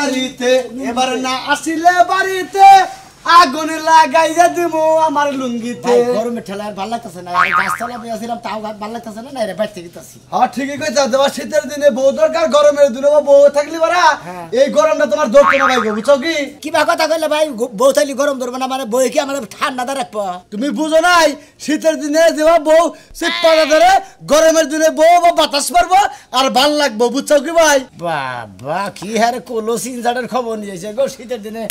বাড়িতে এবার না আসিলে বাড়িতে আগুন লাগাইয়া দিমু আমার লুঙ্গিতে গরমে ঠেলা আর ভালো লাগতেছে না গাছতলা বসেছিলাম তাও ভালো লাগতেছে না রে বাইরে থেকে গেছি হ্যাঁ ঠিকই কইছ দেবা শীতের দিনে বউ দরকার গরমের দিনে বউ থাকলি বারা এই গরমটা তোমার ধরতে না ভাই বুঝছো কি বা কথা কইলে ভাই বউ থাকলে গরম ধরবে না মানে বউ কি আমার ঠান্ডা রাখবো তুমি বুঝো নাই শীতের দিনে দেবা বউ সিটপাড়া ধরে গরমের দিনে বউ বাতাস পারবো আর ভাল লাগবো বুঝছো কি ভাই বাবা কি হারে কলসিন জাটের খবর নিয়েছে গো শীতের দিনে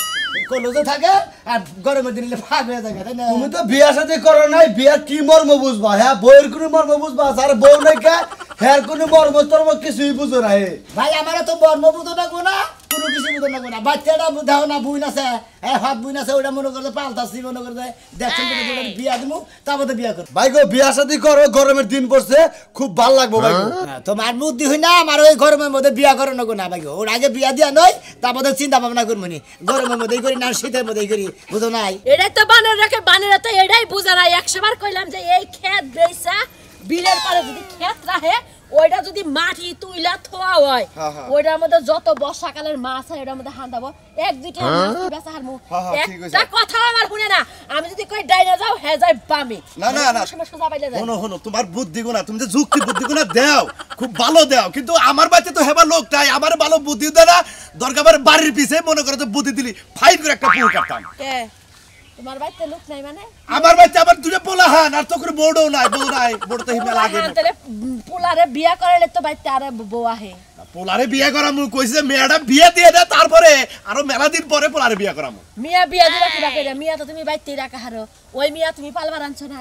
কলসে থাকে আর গরমের দিনে ফাঁক হয়ে থাকে তাই না তুমি তো বিয়া সাথে করো নাই বিয়ার কি মর্ম বুঝবা হ্যাঁ বউয়ের কোনো মর্ম বুঝবা আর বউ নাই কে হ্যাঁ কোনো মর্ম টর্ম কিছুই বুঝো না ভাই আমার তো মর্ম বুঝো না না কোনো কিছু বুঝো না না বাচ্চাটা বুঝাও না বুইন আছে হাত বুইন আছে ওটা মনে করে পাল্টাছি মনে করে দেখছেন বিয়া দিমু তারপরে বিয়া করবো ভাই গো বিয়া সাথে করো গরমের দিন পড়ছে খুব ভালো লাগবো ভাই তোমার বুদ্ধি হই না আমার ওই গরমের মধ্যে বিয়া করো না ভাই ওর আগে বিয়া দিয়া নয় তারপরে চিন্তা ভাবনা করবো নি গরমের মধ্যেই করি না শীতের মধ্যেই করি বুঝো নাই এটাই তো বানের রাখে বানেরা তো এটাই বুঝা নাই 100 বার কইলাম যে এই ক্ষেত বেইসা বিলের পারে যদি ক্ষেত রাখে ওইটা যদি মাটি তুইলা থোয়া হয় ওইটার মধ্যে যত বর্ষাকালের মাছ হয় ওটার মধ্যে হান্দাবো এক দুইটা মাছ বেচা হারমু একটা কথা আমার শুনে না আমি যদি কই ডাইনা যাও হে যাই বামে না না না সোজা বাইলে যায় শোনো শোনো তোমার বুদ্ধি গুণা তুমি যে যুক্তি বুদ্ধি গুণা দাও খুব ভালো দাও কিন্তু আমার বাড়িতে তো হেবা লোকটাই আমার ভালো বুদ্ধি দেয় না দরকার বাড়ির পিছে মনে করো তো বুদ্ধি দিলি ফাইট করে একটা পুরো কাটতাম কে তোমার বাড়িতে লোক নাই মানে আমার বাড়িতে আবার দুটো পোলা হান আর তো কোনো বড়ও নাই বড় তো হিমা লাগে না তাহলে পোলারে বিয়া করাইলে তো বাড়িতে আরে বউ আহে পোলারে বিয়া করামু কইছে মেয়েটা বিয়া দিয়ে দে তারপরে আরো মেলা দিন পরে পোলারে বিয়া করামু মিয়া বিয়া দিবা কিবা কইরা মিয়া তো তুমি বাড়িতে রাখা হারো ওই মিয়া তুমি পালবার আনছো না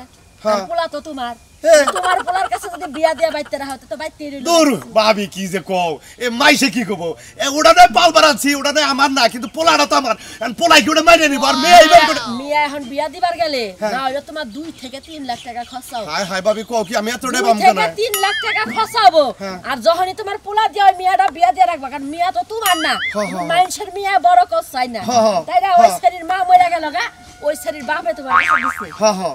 পোলা তো তোমার তোমার পোলার কাছে যদি বিয়া দিয়া বাইতে রাখো তো বাইতে রইলো দূর ভাবি কি যে কও এ মাইসে কি কব এ ওটাতে পালবার আনছি ওটাতে আমার না কিন্তু পোলাটা তো আমার কারণ পোলাই কি ওটা মাইরে নিব আর মেয়ে আইবার করে মিয়া এখন বিয়া দিবার গেলে না হলে তোমার 2 থেকে 3 লাখ টাকা খরচাও হাই হাই ভাবি কও কি আমি এত দেবাম কেন 3 লাখ টাকা খরচাবো আর যখনই তোমার পোলা দিয়া ওই মিয়াটা বিয়া দিয়া রাখবা কারণ মিয়া তো তোমার না মানুষের মিয়া বড় কস চাই না তাই না ওই শরীর মা মইরা গেল গা ওই শরীর বাপে তোমার দিছে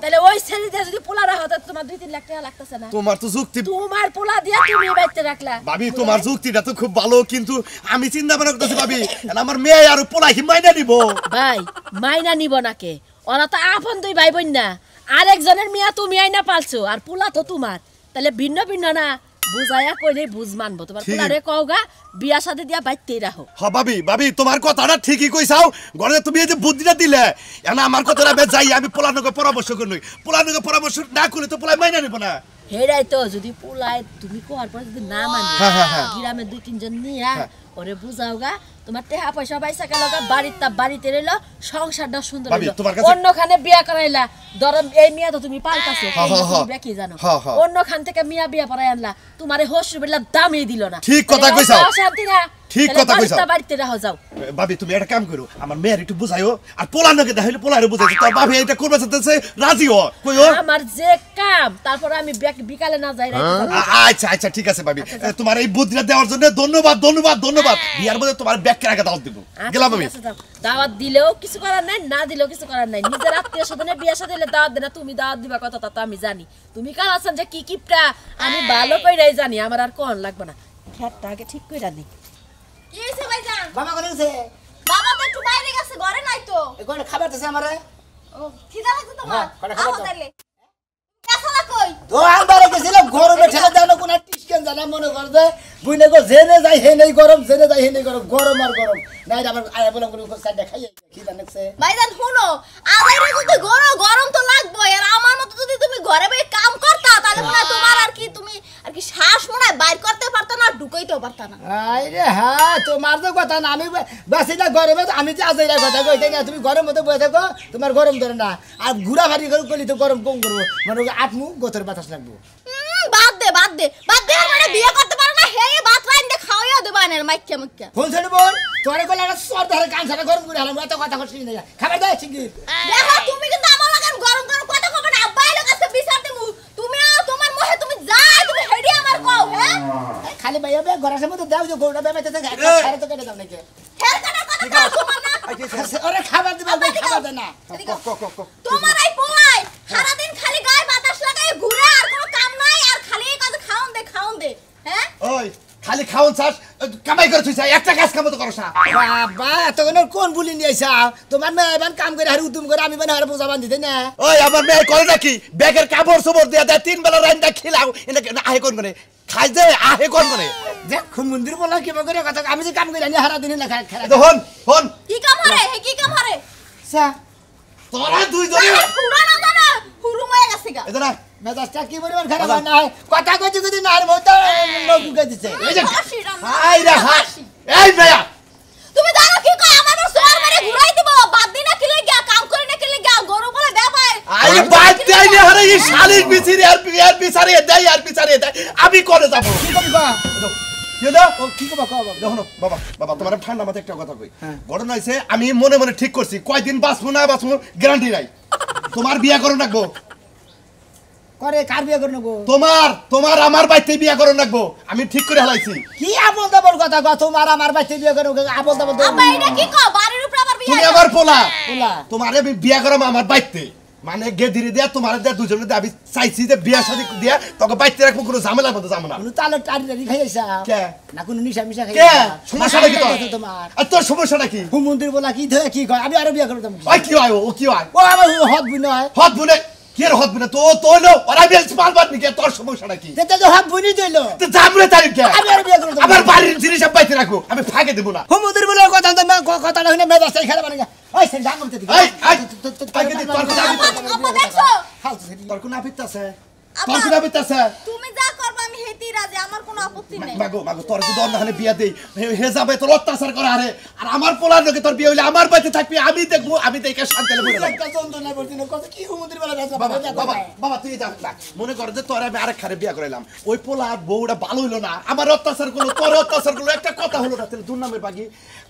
তাহলে ওই শরীর দিয়ে যদি পোলা রাখো তাহলে তোমার 2-3 লাখ টাকা লাগতেছে না তোমার তো যুক্তি তোমার পোলা দিয়া তুমি বাইতে রাখলা ভাবি তোমার যুক্তিটা তো খুব ভালো কিন্তু আমি চিন্তা ভাবনা করতেছি ভাবি আমার মেয়ে আর পোলা কি মাইনা নিব ভাই মাইনা নিব নাকে ওরা তো আপন দুই ভাই বোন না আরেকজনের মিয়া তুমি আইনা পালছো আর পোলা তো তোমার তাহলে ভিন্ন ভিন্ন না বুঝায়া কইলে বুঝ মানবো তোমার পোলারে কওগা বিয়া সাথে দিয়া বাইতেই রাখো হ্যাঁ ভাবি তোমার কথাটা ঠিকই কইছাও ঘরে তুমি এই যে বুদ্ধিটা দিলে এনা আমার কথাটা বে যাই আমি পোলানকে পরামর্শ করনই পোলানকে পরামর্শ না করলে তো পোলাই মাইনা নিব না হেরাই তো যদি পোলাই তুমি কোয়ার পর যদি না মানে গ্রামে 2-3 জন নিয়া ওরে বুঝাওগা তোমার টাকা পয়সা পয়সা কালগা বাড়িতে রইলো সংসারটা সুন্দর হইলো অন্যখানে বিয়া করাইলা ধরো এই মিয়া তো তুমি পাল্টাছো তুমি কি জানো অন্যখান থেকে মিয়া বিয়া পরাই আনলা তোমারে হসুর বেলা দামই দিল না ঠিক কথা কইছাও শান্তি না ঠিক কথা কইছাও বাড়িতে রাখো যাও ভাবি তুমি একটা কাম করো আমার মেয়ের একটু বুঝাইও আর পোলানকে দেখাইলে পোলারে বুঝাইছো তার ভাবি এটা করবে চাইতেছে রাজি হ কইও আমার যে কাম তারপর আমি বিকালে না যাই আচ্ছা ঠিক আছে ভাবি তোমার এই বুদ্ধিটা দেওয়ার জন্য ধন্যবাদ বিয়ার মধ্যে তোমার ব্যাগের আগে দাওয়াত দেব গেলাম আমি দাওয়াত দিলেও কিছু করার নাই না দিলেও কিছু করার নাই নিজের আত্মীয়-স্বজনে বিয়া সাথে দিলে দাওয়াত দেনা তুমি দাওয়াত দিবা কথা তা তো আমি জানি তুমি কাল আছেন যে কি কিপটা আমি ভালো কইরাই জানি আমার আর কোন লাগবে না খেতটা আগে ঠিক কইরা নি কি হইছে ভাইজান বাবা কোন গেছে বাবা তো একটু বাইরে গেছে ঘরে নাই তো কোন খাবার দিছে আমারে ও খিদা লাগছে তোমার খাবার তাইলে কেসলা কই তো আমবারে গেছিল গরমে ঠেলে দাও না কোন টিস্কেন জানা মনে কর যে বুইনে গো জেনে যাই হে নেই গরম গরম আর গরম নাই আমার আয়া বলম কোন সাইডে খাইয়ে কি জানেছে ভাইজান শুনো আমারে যদি গরম তো লাগবে আর আমার মত যদি তুমি ঘরে বসে কাম করতা তাহলে মনে হয় তোমার আর কি শ্বাস মনে হয় বাইর করতে পারতা না ঢুকাইতেও পারতা না আরে হ্যাঁ তোমার তো কথা না আমি বাসি না গরমে আমি যে আজেরা কথা কইতে না তুমি গরম মতো বসে থাকো তোমার গরম ধরে না আর ঘুরা ভারি করলি তো গরম কম করবো মানে আটমু গোতর বাতাস লাগবো বাদ দে মানে বিয়ে করতে পারো না হে ভাত রাইন দে খাওয়াইয়া দেবা না মাইক্কা কোন ছেলে বোন তোরে কইলা না সর ধরে কান ছাড়া গরম করে হালাম এত কথা কইছিস না খাবার দাও চিংড়ি দেখো তুমি কিন্তু আমার লাগান গরম কথা কবে না আব্বা এর কাছে বিচার দেমু তুমি তোমার মোহে তুমি যাই তুমি হেডি আমার কও হ্যাঁ খালি ভাইয়া বে ঘরের মধ্যে দাও যে গোড়া বেমেতে থাকে খারে তো কেটে দাও নাকি ফের কাটা কথা তোমার না ওরে খাবার দিবা খাবার দে না তোমার এই পোলাই সারা দিন খালি গায়ে বাতাস লাগায় ঘুরে আর কোনো কাম নাই আর খালি এই কথা খাওন দে হ্যাঁ ওই খালি খাওন চাস কামাই করে তুই একটা কাজ কাম তো করছ না বাবা এতক্ষণ কোন বুলি নিয়ে আইসা তোমার মেয়ে এবার কাম করে আর উদ্যম করে আমি মানে আর বোঝা বান্ধিতে না ওই আমার মেয়ে করে নাকি ব্যাগের কাপড় চোপড় দিয়া দেয় 3 বেলা রান্না খিলাও এটা আহে কোন করে খাই দে আহে কোন করে দেখুন মন্দির বলা কি করে কথা আমি যে কাম করে আনি হারা দিনে না খাই হন হন কি কাম হরে হে কি কাম হরে সা তোরা দুই জনে পুরা না জানা হুরু মায়া গেছে গা এটা না মেজাজটা কি পরিমাণ খারাপ হয় না হয় কথা কইতে কইতে না আর মত লোক গুকে দিছে এই যে হাই রে হাই এই মেয়া তুমি জানো কি কয় আমার সোয়ার মেরে ঘুরাই দিব বাদ দিনা কি লাগা কাম করে না কি লাগা গরু বলে দেবাই আই বাদ দেই না হরে এই শালির বিচিরি আর বিচারে দেই আর বিচারে দেই আমি করে যাব কি করবা কি দাও ও কি করবা কও দেখো বাবা বাবা তোমার ঠান্ডা মাথায় একটা কথা কই ঘটনা হইছে আমি মনে মনে ঠিক করছি কয়দিন বাঁচবো না বাঁচবো গ্যারান্টি নাই তোমার বিয়া করো রাখবো করে কার বিয়ে করে নেবো তোমার আমার বাইতে বিয়া করো রাখবো আমি ঠিক করে হালাইছি কি আবল দাবল কথা কও তোমার আমার বাচ্চা বিয়ে করে আবল দাবল আব্বা এটা কি কয় বাড়ির উপর আবার বিয়া তুমি আমার পোলা পোলা তোমারে আমি বিয়া করাম আমার বাইতে মানে গে ধীরে দিয়া তোমার দিয়া দুজনে দিয়া আমি চাইছি যে বিয়া শাদী দিয়া তোকে বাইতে রাখবো কোনো ঝামেলার মধ্যে যাবো না কোনো তালে টাড়ি খাইছা কে না কোনো নিশা মিশা কে খাইছা সমস্যাটা কি তোমার আর তোর সমস্যাটা কি হুমন্দির বলা কি ধরে কি কয় আমি আরো বিয়ে করে দেবো ওই কি হয় ও কি হয় ও আমার হদ বুই নয় হত বুনে কি এর হত বুনে তো নো ওরা বিয়া পারবার নি কে তোর সমস্যাটা কি তেতে তো হদ বুনি দিল তো জামরে তারিখ কে আমি আরো বিয়ে করে দেবো আমার বাড়ির জিনিস সব বাইতে রাখো আমি ফাঁকে দেব না হুমন্দির বলা কথা তো কথাটা হইনা মেজাজ চাই খেলা বানাই ওই সে জান করতে দিই আব্বা দেখছো তোর কোন আপত্তি আছে তোর কোন আপত্তি আছে তুমি যা করবা আমি হেতি রাজি আমার কোনো আপত্তি নেই মাগো তোর যদি অন্যখানে বিয়া দেই হে যাবে তোর অত্যাচার করে আরে আর আমার পোলার লোকে তোর বিয়ে হইলে আমার বাড়িতে থাকবি আমি দেখবো আমি দেখে শান্তি বলে একটা যন্ত্রণা করছি না কথা কি হুমন্দির বলা বাবা তুই যা না মনে কর যে তোর আমি আরেক খারে বিয়া করাইলাম ওই পোলার বউটা ভালো হইলো না আমার অত্যাচার করলো তোর অত্যাচার করলো একটা কথা হলো না তাহলে দুর্নামের বাকি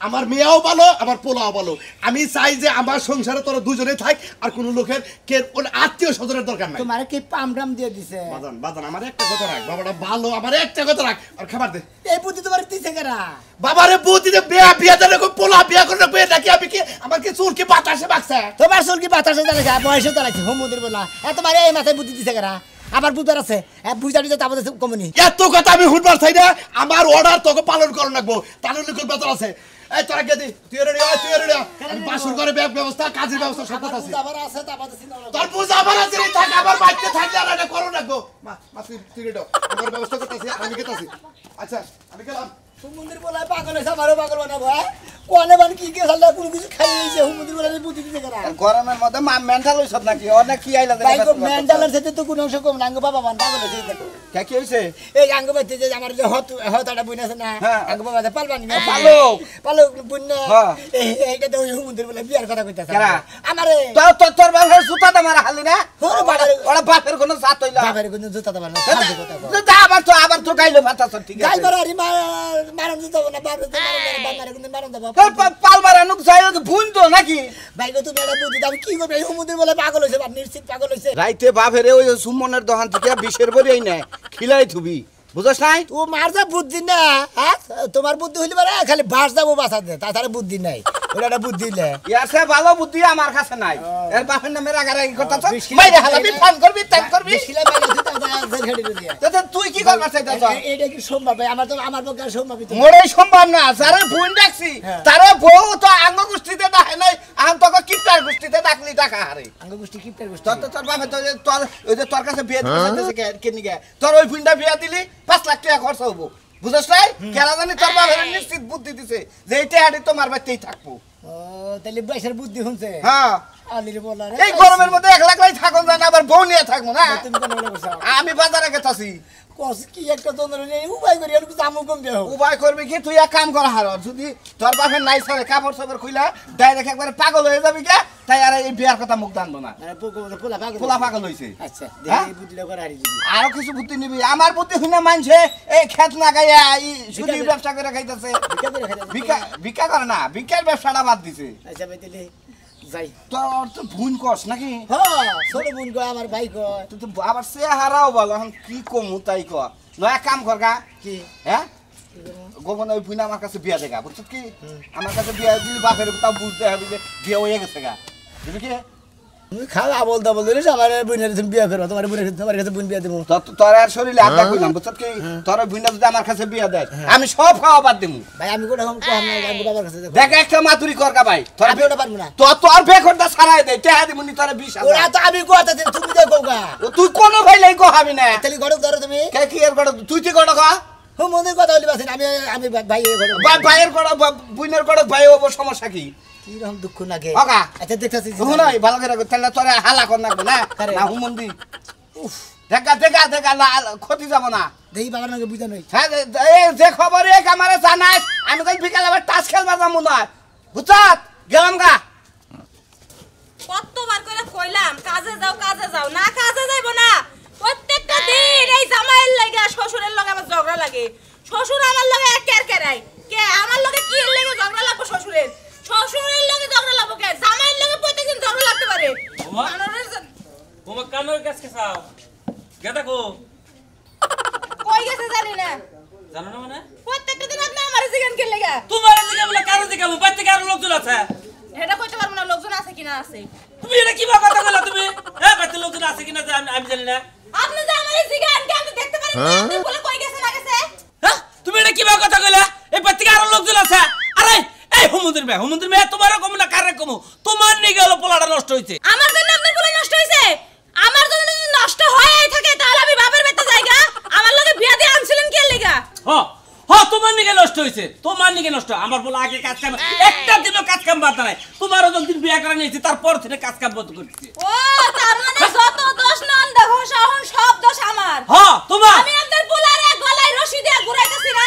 আমার মেয়েও ভালো আমার পোলাও ভালো আমি চাই যে আমার সংসারে তোরা দুজনে থাক আর কোনো লোকের কে আত্মীয় স্বজনের দরকার নাই তোমার কি পামরাম দিয়ে দিছে বাজান আমার একটা কথা রাখ বাবাটা ভালো আমার একটা কথা রাখ আর খাবার দে এই বুদ্ধি তোমার দিছে কেরা বাবারে বউদিতে বিয়া দেন পোলা বিয়া করে বিয়ে নাকি আমি কি আমার কি চুল কি বাতাসে বাকছে তোমার চুল কি বাতাসে দাঁড়াইছে বয়সে দাঁড়াইছে হুমন্দির বলা তোমার এই মাথায় বুদ্ধি দিছে কেরা আবার বুঝার আছে বুঝারি যে তারপরে কমনি এত কথা আমি হুটবার চাই না আমার অর্ডার তোকে পালন করে রাখবো তাহলে লিখুন বেতন আছে এই তোরা গেদি তুই রেডি আমি বাসুর করে ব্যবস্থা কাজের ব্যবস্থা সব কথা আছে আবার আছে তারপরে তোর বুঝ আবার আছে রে থাক আবার বাইতে থাকলে আর এটা করো রাখবো মা তুই রেডি আমার ব্যবস্থা করতেছি আমি গেতাছি আচ্ছা আমি গেলাম হুমন্দির বলা পাগল হইছে আমারও পাগল বানাবো কোনে বান কি কে সালা কোনো কিছু খাই নিছে হুমন্দির বলা বুদ্ধি দিছে কেরা গরমের মধ্যে মেন্টাল হইছত নাকি অনেক কি আইলা ভাই গো মেন্টালের সাথে তো কোনো অংশ কম না আঙ্গ বাবা বান পাগল হইছে কে কি হইছে এই আঙ্গ বাতে যে আমার যে হতটা বুন আছে না আঙ্গ বাবা পালবানি না পালো বুন না এইটা তো হুমন্দির বলা বিয়ার কথা কইতাছে আমারে তোর বাপের জুতাটা মারা হালি না ওরে ওরা বাপের কোনো জাত হইলা বাবার কোনো জুতাটা মারনা আবার তো গাইলো ভাতাছ ঠিক গাই আছে মারি মারন জুতা না বাবার তো মারন কিন্তু মারন দাও পাল মারানুক যাই ভুন তো নাকি ভাই গো তুমি এটা বুদ্ধি দাও কি করবে হুমন্দির বলা পাগল হইছে বা নিশ্চিত পাগল হইছে রাইতে বাপেরে ওই সুমনের দোকান থেকে বিষের বড়ি নাই খিলাই থুবি বুঝছ নাই ও মার যা বুদ্ধি না হ্যাঁ তোমার বুদ্ধি হইলে পারে খালি বাস যাবো বাসা দে তাছাড়া বুদ্ধি নাই ওটা একটা বুদ্ধি লে ইয়াসে ভালো বুদ্ধি আমার কাছে নাই এর বাপের নামে রাগারাগি করতাছ মাইরে হালাবি ফোন করবি টাইম করবি শিলা মেলা দিতে জেল খাড়ি দিয়ে তো তুই কি করবার চাইতাছ এটা কি সম্ভব ভাই আমার পক্ষে আর সম্ভব তো মোরে সম্ভব না যারে ফোন ডাকছি তারে বউ তো আঙ্গ গোষ্ঠীতে ডাকে নাই আম তোকে কিপটার গোষ্ঠীতে ডাকলি টাকা হারে আঙ্গ গোষ্ঠী কিপটার গোষ্ঠী তোর বাপে তো তোর ওই যে তোর কাছে বিয়ে দিতেছে কে নিগে তোর ওই ফোনটা বিয়া দিলি 5 লাখ টাকা খরচ হবো বুঝছ নাই কেন জানি তোর বাপের নিশ্চিত বুদ্ধি দিছে যে এইটা হাড়ি তোমার বাড়িতেই থাকবো ও তাহলে বাইশের বুদ্ধি শুনছে হ্যাঁ আলির বলা রে এই গরমের মধ্যে 1 লাখ লাই থাকুন যায় না আবার বউ নিয়ে থাকবো না তুমি কেন বলে বসা আমি বাজারে গেতাছি কস কি একটা তোমরা নেই উপায় করি আর জামু কম দেও উপায় করবি কি তুই এক কাম কর হার যদি তোর বাপের নাই সারে কাপড় সাপড় খুইলা ডাইরেক্ট একবারে পাগল হয়ে যাবি কে তাই আর এই বিয়ার কথা মুখ টানবো না পোলা পাগল হইছে আচ্ছা দেখি বুদ্ধিটা করে হারি দিবি আরো কিছু বুদ্ধি নিবি আমার বুদ্ধি শুনে মানছে এই খেত না গাইয়া এই শুধু ব্যবসা করে খাইতেছে ভিক্ষা করে না ভিক্ষার ব্যবসাটা বাদ দিছে আচ্ছা ভাই তাহলে যাই তোর তো ভুল কস নাকি হ্যাঁ ছোট বোন কয় আমার ভাই কয় তুই তো আবার সে হারাও বল এখন কি কমু তাই ক নয়া কাম কর গা কি হ্যাঁ গোপন ওই ভুইনা আমার কাছে বিয়া দেখা বুঝছিস কি আমার কাছে বিয়া দিলি বাপের তাও বুঝতে হবে যে বিয়ে হয়ে গেছে গা বুঝলি কি তুমি খাওয়া বলতে বলতে আমার বোনের তুমি বিয়ে করো তোমার বোনের তোমার কাছে বোন বিয়ে দেবো তোর আর শরীরে হাত কইলাম বুঝছ কি তোর বুইনা যদি আমার কাছে বিয়া দেয় আমি সব খাওয়া বাদ দিমু ভাই আমি কোটা কম না আমি বাবার কাছে দেখো দেখ একটা মাতুরি করকা ভাই তোর আমি ওটা পারবো না তোর বেকরটা ছাড়াই দে টেহা দিমুনি তোর 20,000 ওরা তো আমি কোটা দিন তুমি দেখো গা তুই কোন ভাই লাই কো হাবি না তাহলে গড় ধরো তুমি কে কি এর গড় তুই কি গড় কা ও মন্দির কথা বলি বাসেন আমি আমি ভাই গড় ভাইয়ের গড় বুইনের গড় ভাই হবো সমস্যা কি কি রকম দুঃখ লাগে ওকা আচ্ছা দেখতাছি শুনাই ভালো করে তাহলে তোরে হালা কর না না হুমন্দি উফ দেখা ক্ষতি যাব না দেই বাবার নাকি বুঝা নই হ্যাঁ এই যে খবর এক আমারে জানাস আমি কাল বিকাল আবার টাস খেলবার যাবো না বুঝাত গেলাম গা কতবার করে কইলাম কাজে যাও না কাজে যাইবো না প্রত্যেকটা দিন এই জামাইয়ের লাগা শ্বশুরের লগে আমার ঝগড়া লাগে শ্বশুর আমার লগে কেরকেরাই কে আমার লগে কি এর লাগা ঝগড়া লাগবে শ্বশুরের লগে ঝগড়া লাগবে কে জামাইয়ের লগে প্রত্যেকদিন ঝগড়া লাগতে পারে ওমা কানোর কাছে চাও গেদা কো কই গেছে জানি না জানো না মানে প্রত্যেকটা দিন আপনি আমারে জিগান কে লাগা তোমার এদিকে বলে কারো দিকে বাইতে কারো লোকজন আছে এটা কইতে পারবো না লোকজন আছে কিনা আছে তুমি এটা কি কথা কইলা তুমি হ্যাঁ বাইতে লোকজন আছে কিনা আমি জানি না আপনি যে আমারে জিগান কে আমি দেখতে পারি না আপনি বলে কই গেছে না গেছে হ্যাঁ তুমি এটা কি কথা কইলা এই বাইতে কারো লোকজন আছে আরে এই হুমুন্দির মে তোমার কম না কারে কম তোমার নি গেল পোলাটা নষ্ট হইছে আমার জন্য আপনার পোলা নষ্ট হইছে আমার জন্য যদি নষ্ট হয়ই থাকে তাহলে আমি বাবার বাড়িতে যাইগা আমার লগে বিয়া দিয়ে আনছিলেন কে লাগা তোমার নিকে নষ্ট হইছে তোমার নিকে নষ্ট আমার বলে আগে কাজ কাম একটা দিনও কাজ কাম বাদ নাই তোমারও যতদিন বিয়া করা নিয়েছে তারপর থেকে কাজ কাম বন্ধ করতেছে ও তার মানে যত দোষ নন দেখো সহন সব দোষ আমার তোমার আমি আপনার পোলারে গলায় রশি দিয়ে ঘুরাইতেছি না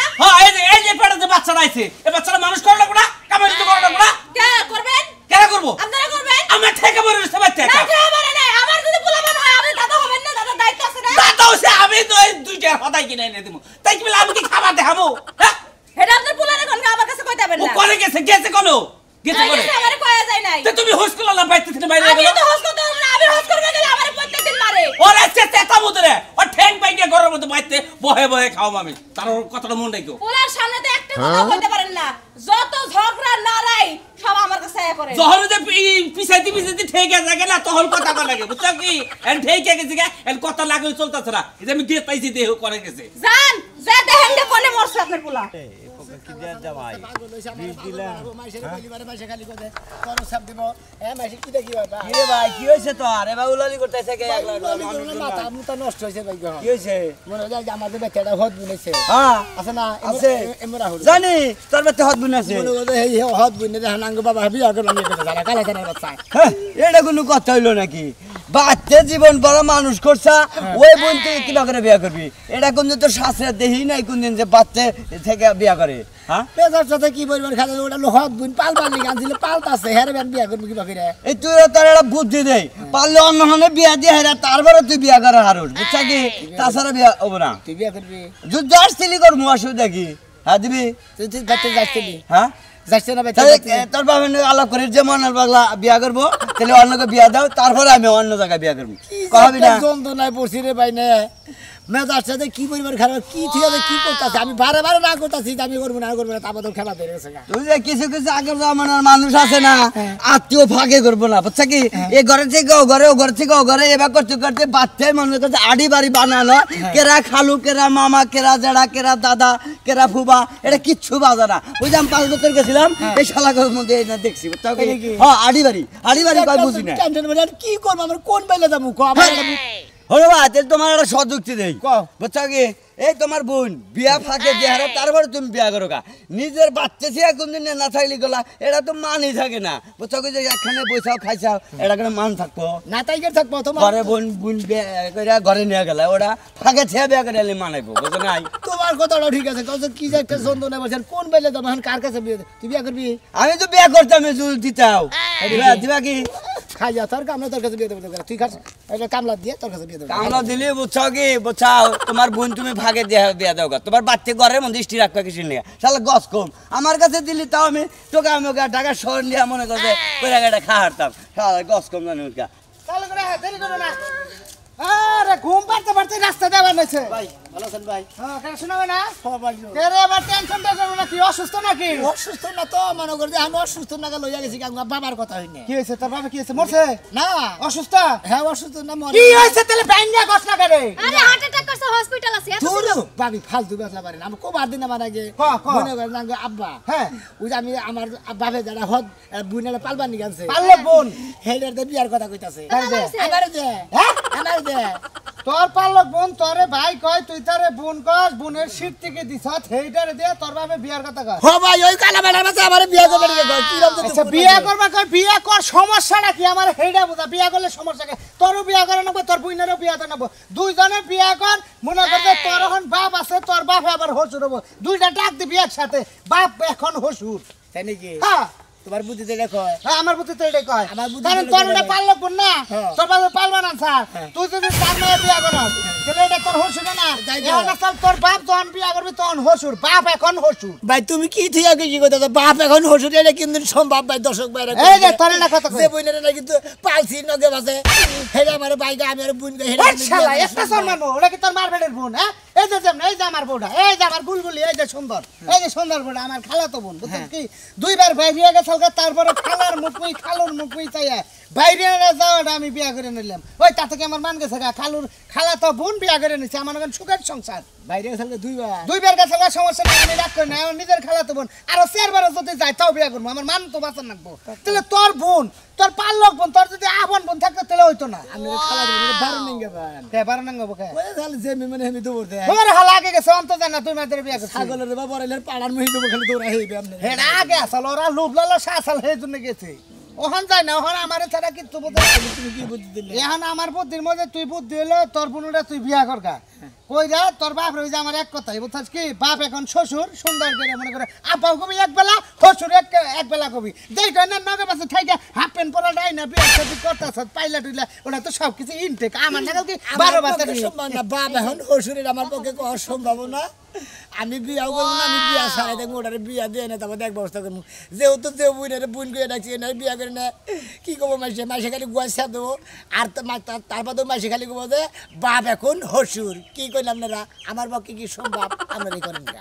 এই যে পেটে বাচ্চাটা আইছে এই বাচ্চাটা মানুষ করলো না কামাই তো করলো না কে করবেন কেন করব আপনারা করবেন আমি ঠেকা মরে রইছে বাচ্চা না ঠেকা মরে নাই আমার যদি পোলাবান হয় আপনি দাদা হবেন না দাদা দায়িত্ব আছে না দাদা হইছে আমি তো এই দুইটা হদাই কিনে এনে দেবো তাই কি বলে আমি কি খাবার দেখাবো হ্যাঁ এটা আপনার পোলারে কোন আমার কাছে কইতে পারবেন ও না করে গেছে কোনো গেছে করে আমারে কয়া যায় নাই তে তুমি হোস্টেল না বাইতে থেকে বাইরে আমি গেল তো হোস্ট করতে পারবো না আমি হোস্ট করবে গেলে আমারে প্রত্যেকদিন মারে ওরে চেতা মুদরে ও ঠ্যাং পাইকে ঘরের মধ্যে বাইতে বহে খাও আমি তার কথাটা মন রাখো পোলার সামনে তো একটা কথা কইতে পারেন না যত ঝগড়া নারাই সব আমার কাছে আয়া করে যখন যে পিছাইতে ঠেকে যায় না তখন কথা কয় লাগে বুঝছো কি এন ঠেকে গেছে এন কথা লাগে চলতেছে না এই যে আমি দিয়ে পাইছি দেহ করে গেছে জান যে দেখেন যে কোনে মরছে আপনার পোলা কি দেয়া জামাই রে ভাই কি হইছে তোর এবা উলালি করতেছে কে একলা মাথা মুতা নষ্ট হইছে ভাই কি হইছে মনে হয় যে আমাদের বাচ্চাটা হদ বুনেছে হ্যাঁ আছে না আছে এমরা হল জানি তোর বাচ্চা হদ বুনেছে মনে হয় এই হদ বুনে দেখেন আঙ্গ বাবা বিয়া করলাম এটা জানা কালা জানা বাচ্চা হ্যাঁ এটা কোনো কথা হইলো নাকি বাচ্চা জীবন বড় মানুষ করছা ওই বোন থেকে কিবা করে বিয়া করবি এটা কোন তো শাস্ত্রে দেহি নাই কোনদিন যে বাচ্চা থেকে বিয়া করে হ্যাঁ পেশার সাথে কি পরিমাণ খালি ওটা হদ বুন পালবার নিয়ে আনছিল পালতাছে হেরে ব্যান বিয়া করবি কিবা করে এই তুই তার একটা বুদ্ধি দেই পারলে অন্য হনে বিয়া দিয়ে হেরা তারপরে তুই বিয়া করা হারুস বুঝছা কি তাছাড়া বিয়া হবো না তুই বিয়া করবি যুদ্ধ আসছিলি করবো অসুবিধা কি হ্যাঁ দিবি তুই বাচ্চা যাচ্ছিলি হ্যাঁ যাচ্ছে না তোর বাবা আলাপ করে যে মনের পাগলা বিয়া করবো তাহলে অন্যকে বিয়া দাও তারপরে আমি অন্য জায়গায় বিয়া করবো কবি না যন্ত্রণায় পড়ছি রে ভাই না মেজার সাথে কি পরিমাণ খারাপ কি ঠিক আছে কি করতেছে আমি বারে না করতেছি আমি করবো না তারপর তো খেলা বেড়ে গেছে তুই যে কিছু আগের জামানার মানুষ আছে না আত্মীয় ভাগে করবো না বুঝছা কি এই ঘরে থেকে ও ঘরে ও ঘর থেকে ও ঘরে এবার করতে করতে বাচ্চাই মনে করছে আড়ি বাড়ি বানানো কেরা খালু কেরা মামা কেরা জেড়া কেরা দাদা কেরা ফুবা এটা কিচ্ছু বাজা না ওই যে আমি 5 বছর গেছিলাম এই শালাগের মধ্যে দেখছি বুঝছা কি হ্যাঁ আড়ি বাড়ি কয় বুঝি না কি করবো আমার কোন বেলে যাবো হলো বা তোমার একটা সযুক্তি দেই বুঝছো কি এই তোমার বোন বিয়া ফাঁকে দিয়ে হারা তারপরে তুমি বিয়া করো গা নিজের বাচ্চা ছিয়া কোনদিন না থাকলে গলা এটা তো মানই থাকে না বুঝছো কি যে একখানে বৈশাও খাইছাও এটা কোনো মান থাকবো না তাইকে থাকবো তোমার ঘরে বোন ঘরে নিয়ে গেলে ওরা ফাঁকে ছিয়া বিয়া করে মানাইবো বুঝো নাই তোমার কথাটা ঠিক আছে কি যে একটা যন্ত্রণা বলছেন কোন বেলে যাবো এখন কার কাছে বিয়ে তুই বিয়া করবি আমি তো বিয়া করতাম জুল দিতাও দিবা কি খাইয়া তোর কামলা তোর কাছে বিয়ে দেবো তুই খাস কামলা দিয়ে তোর কাছে বিয়ে দেবো কামলা দিলে বুঝছো কি বুঝাও তোমার বোন তুমি ভাগে দিয়ে বিয়া দাও তোমার বাচ্চা ঘরের মধ্যে স্টি রাখবা কিছু নিয়ে তাহলে গছ কম আমার কাছে দিলি তাও আমি তোকে আমি টাকা শহর নিয়ে মনে করছে ওই জায়গাটা খা হারতাম গছ কম জানি ওটা তাহলে করে দেরি করো না আরে ঘুম পাড়তে পাড়তে রাস্তা দেওয়া হয়েছে ভাই ভালো আছেন ভাই হ্যাঁ কেন শোনাবে না কেরে আবার টেনশন না কি অসুস্থ নাকি অসুস্থ না তো মনে করি আমি অসুস্থ না লইয়া গেছি আমার বাবার কথা হইনি কি হয়েছে তোর বাবা কি হয়েছে মরছে না অসুস্থ হ্যাঁ অসুস্থ না মরে কি হয়েছে তাহলে বাইন্ডা গছ না করে আরে হার্ট অ্যাটাক করছে হসপিটাল আছে এত দূর ভাবি ফালতু বেসলা পারে আমি কবার দিন আমার আগে মনে করেন না আব্বা হ্যাঁ ওই যে আমি আমার বাপে যারা হদ বুইনারে পালবার নি গেছে পাললে বোন হেডার দে বিয়ার কথা কইতাছে আমার দে হ্যাঁ আমার দে তোর পালক বোন তোরে ভাই কয় তুই তারে বোন কস বোনের সিট থেকে দিছত হেইটারে দে তোর বাপে বিয়ার কথা কয় হো ভাই ওই কালা বেড়ার মাঝে আমারে বিয়া করবে নি কয় কি রকম আচ্ছা বিয়া করবা কয় বিয়া কর সমস্যাটা কি আমার হেইডা বুঝা বিয়া করলে সমস্যা কি তোরও বিয়া করে নেব তোর বুইনেরও বিয়া করে নেব দুইজনে বিয়া কর মনে কর যে তোর এখন বাপ আছে তোর বাপ আবার হসুর হবো দুইটা ডাক দিবি একসাথে বাপ এখন হসুর তাই নাকি হ্যাঁ তোমার বুদ্ধি তো এটা কয় হ্যাঁ আমার বুদ্ধি তো এটা কয় আমার বুদ্ধি কারণ তোর এটা পাললো কোন না তোর বাবা পালবা না স্যার তুই যদি তার মেয়ে বিয়া করস তাহলে এটা তোর হসুর না এখন স্যার তোর বাপ যখন বিয়া করবি তখন হসুর বাপ এখন হসুর ভাই তুমি কি থিয়া কি কইতাছ বাপ এখন হসুর এটা কিন্তু সম্ভব ভাই দর্শক ভাইরা এই যে তোর না কথা কই যে বইনের না কিন্তু পালছি নগে বাসে হেডা আমারে ভাইগা আমি আর বুইন হেডা শালা একটা সম্মানবো ওটা কি তোর মারবেডের বোন হ্যাঁ এই যে যেমন এই যে আমার বউটা এই যে আমার বুলবুলি এই যে সুন্দর বউটা আমার খালাতো বোন বুঝছেন কি দুইবার বাইরে গেছে তারপরে খালার মুখই খালুর মুখই চাইয়া বাইরে যাওয়াটা আমি বিয়া করে নিলাম ওই তা থেকে আমার মান গেছে খালুর খালা তো বোন বিয়া করে নিছে আমার এখন সুখের সংসার বাইরে গেছে দুইবার গেছে সমস্যা নেই আমি রাগ করি না আমার নিজের খালাতো বোন আরো 4 বার যদি যাই তাও বিয়া করবো আমার মান তো বাঁচান রাখবো তাহলে তোর বোন তোর পালক বোন তোর যদি আপন বোন থাকতো তাহলে হইতো না আমি খালা বোন 12 নিঙ্গে বান কে 12 নিঙ্গে বকে ওই খালি যে মানে আমি দৌড় দেয় ওরে হালা আগে গেছে অন্ত জানা তুই মাদের বিয়া করছিস ছাগলের বাবা বড়াইলের পাড়ার মহি দেব খালি দৌড়া হইবে আপনি হেডা আগে আসল ওরা লুব লালা শাসাল হয়ে জন্য গেছে ওখান যায় না ওখানে আমারে ছাড়া কিচ্ছু বুঝতে তুমি কি বুদ্ধি দিলে এখন আমার বুদ্ধির মধ্যে তুই বুদ্ধি হলো তোর বোনটা তুই বিয়া করগা কই যা তোর বাপ রই যা আমার এক কথাই বুঝছস কি বাপ এখন শ্বশুর সুন্দর করে মনে করে আপাও কবি এক বেলা শ্বশুর এক বেলা কবি দেইটা না নগে পাশে থাইকা হাফ প্যান্ট পরা ডাই না বিয়া সাথে করতাছ পাইলা টুইলা ওটা তো সব কিছু ইনটেক আমার নাগাল কি 12 বছর সম্ভব না বাপ এখন শ্বশুরের আমার পক্ষে কো সম্ভব না আমি বিয়াও করব না আমি বিয়া ছাড়াই দেব ওটারে বিয়া দিয়ে না তারপর এক ব্যবস্থা করব যেহেতু যে বুইনারে বুইন করে ডাকছি না বিয়া করে না কি কব মাসে খালি গুয়াছা দেব আর তারপর তো মাসে খালি কব যে বাপ এখন শ্বশুর কি কইলাম আপনারা আমার পক্ষে কি সম্ভব আপনারাই করেন না